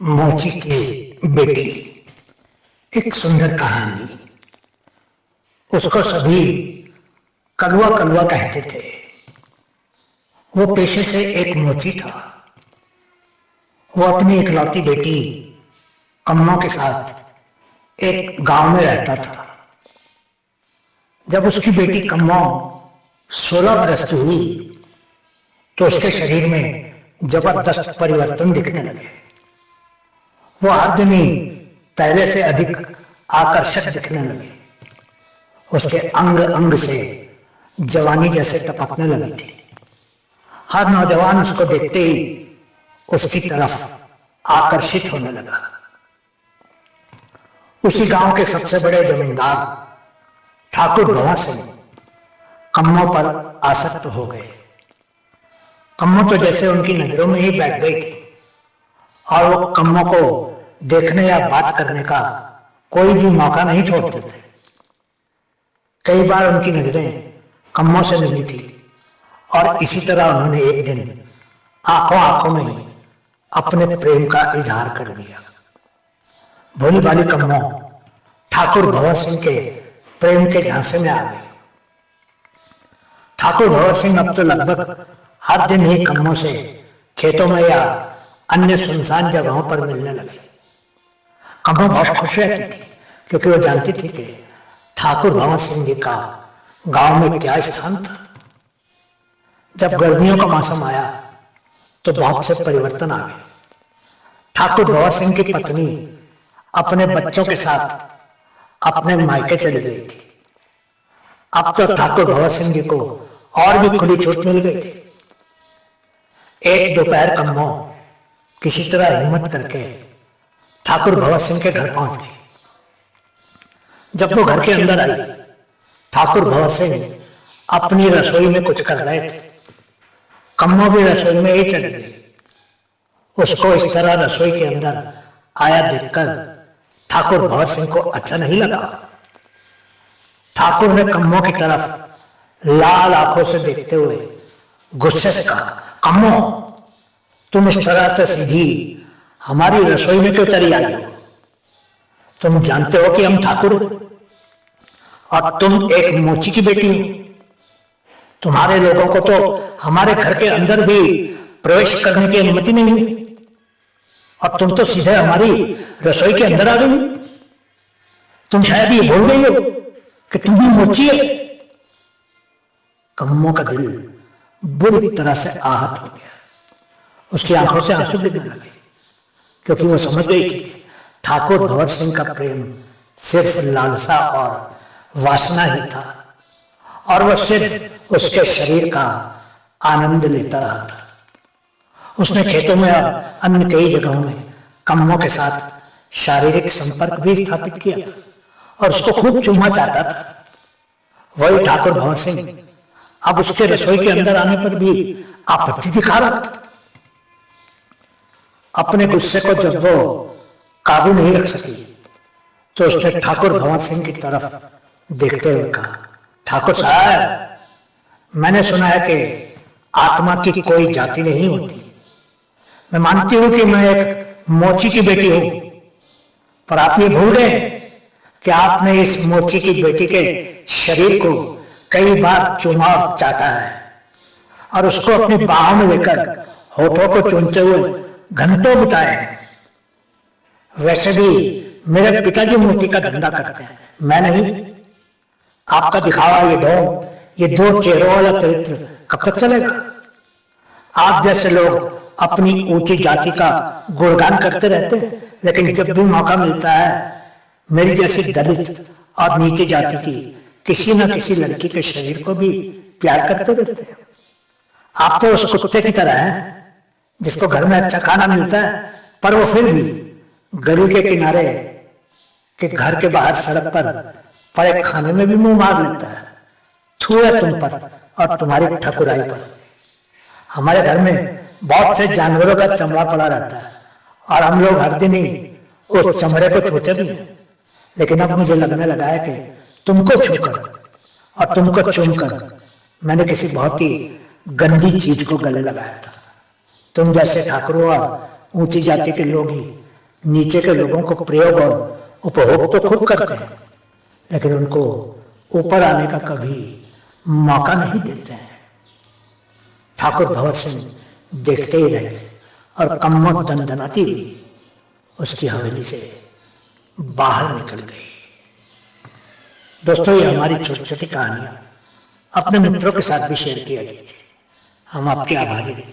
मोची की बेटी। एक सुंदर कहानी। उसको सभी कलवा कलवा कहते थे। वो पेशे से एक मोची था। वो अपनी इकलौती बेटी कम्मा के साथ एक गांव में रहता था। जब उसकी बेटी कम्मा 16 बरस की हुई तो उसके शरीर में जबरदस्त परिवर्तन दिखने लगे। वो हर दिन ही पहले से अधिक आकर्षक दिखने लगे। उसके अंग अंग से जवानी जैसे टपकने लगी थी। हर नौजवान उसको देखते ही उसकी तरफ आकर्षित होने लगा। उसी गांव के सबसे बड़े जमींदार ठाकुर भंवर सिंह कम्मों पर आसक्त हो गए। कम्मों तो जैसे उनकी नजरों में ही बैठ गई थी और वो कम्मों को देखने या बात करने का कोई भी मौका नहीं छोड़ते थे। कई बार उनकी नजरें कम्मों से मिली थी और इसी तरह उन्होंने एक दिन आंखों आंखों में अपने प्रेम का इजहार कर दिया। भोली भाली कम्मों ठाकुर भंवर सिंह के प्रेम के झांसे में आ गई। ठाकुर भंवर सिंह अब तो लगभग हर दिन ही कम्मों से खेतों में या अन्य सुनसान जगहों पर मिलने लगे। कम्मों बहुत खुश रहती थी क्योंकि वो जानती थी कि ठाकुर भंवर सिंह जी का गांव में क्या स्थान था। जब गर्मियों का मौसम आया तो बहुत से परिवर्तन आ गए। ठाकुर भंवर सिंह की पत्नी अपने बच्चों के साथ अपने मायके चली गई थी। अब तो ठाकुर भंवर सिंह जी को और भी खुली छूट मिल गई थी। एक दोपहर कम्मों किसी तरह हिम्मत करके ठाकुर भंवर सिंह के घर पहुंच गई। जब वो घर के अंदर आई, ठाकुर भंवर सिंह अपनी रसोई में कुछ कर रहे थे। कम्मों भी रसोई में ही चली गई। उसको इस तरह रसोई के अंदर आया देखकर ठाकुर भंवर सिंह को अच्छा नहीं लगा। ठाकुर ने कम्मों की तरफ लाल आंखों से देखते हुए गुस्से से कहा, कम्मों, तुम इस तरह से सीधी हमारी रसोई में क्यों चली आई हो? तुम जानते हो कि हम ठाकुर और तुम एक मोची की बेटी हो। तुम्हारे लोगों को तो हमारे घर के अंदर भी प्रवेश करने की अनुमति नहीं है और तुम तो सीधे हमारी रसोई के अंदर आ गई। तुम शायद ये भूल गई हो कि तुम भी मोची है। कम्मों का दिल बुरी तरह से आहत हो गया। उसकी आंखों से आंसू गिरने लगे क्योंकि वो समझ गई थी ठाकुर भंवर सिंह का प्रेम सिर्फ लालसा और वासना ही था और वह सिर्फ उसके शरीर का आनंद लेता रहा था। उसने खेतों में और अन्य कई जगहों में कम्मों के साथ शारीरिक संपर्क भी स्थापित किया था और उसको खूब चूमा चाहता था। वही ठाकुर भंवर सिंह अब उसके रसोई के अंदर आने पर भी आपत्ति दिखा रहा था। अपने गुस्से को जब वो काबू नहीं रख सकी तो उसने ठाकुर भंवर सिंह की तरफ देखते हुए कहा, ठाकुर साहब, मैंने सुना है कि आत्मा की कोई जाति नहीं होती। मैं मानती हूं कि मैं एक मोची की बेटी हूं, पर आप ये भूल गए कि आपने इस मोची की बेटी के शरीर को कई बार चूमा और चाटा है और उसको अपनी बाहों में लेकर होठों को चूमते हुए घंटों बिताए हैं। वैसे भी मेरे पिताजी मोती का धंधा करते हैं, मैं नहीं। आपका दिखावा ये दो चेहरों वाला चरित्र कब तक चलेगा? आप जैसे लोग अपनी ऊंची जाति का गुणगान करते रहते हैं, लेकिन जब भी मौका मिलता है मेरी जैसी दलित और नीची जाति की किसी न किसी लड़की के शरीर को भी प्यार करते रहते हैं। आप तो उस कुत्ते की तरह हैं जिसको घर में अच्छा खाना मिलता है पर वो फिर भी गली के किनारे के घर के बाहर सड़क पर पड़े खाने में भी मुंह मार लेता है। छुए तुम पर और तुम्हारी ठकुराई पर। हमारे घर में बहुत से जानवरों का चमड़ा पड़ा रहता है और हम लोग हर दिन ही उस चमड़े को छूते भी हैं, लेकिन अब मुझे लगने लगा है कि तुमको छूकर और तुमको चूमकर मैंने किसी बहुत ही गंदी चीज को गले लगाया था। तुम जैसे ठाकुरों और ऊंची जाति के लोग ही नीचे के लोगों को प्रयोग और उपभोग तो खुद करते हैं, लेकिन उनको ऊपर आने का कभी मौका नहीं देते हैं। ठाकुर भंवर सिंह देखते ही रहे और कम्मत दनदनाती हुई उसकी हवेली से बाहर निकल गई। दोस्तों, ये हमारी छोटी छोटी कहानियां अपने मित्रों के साथ भी शेयर किया कीजिए। हम आपके आभारी हैं।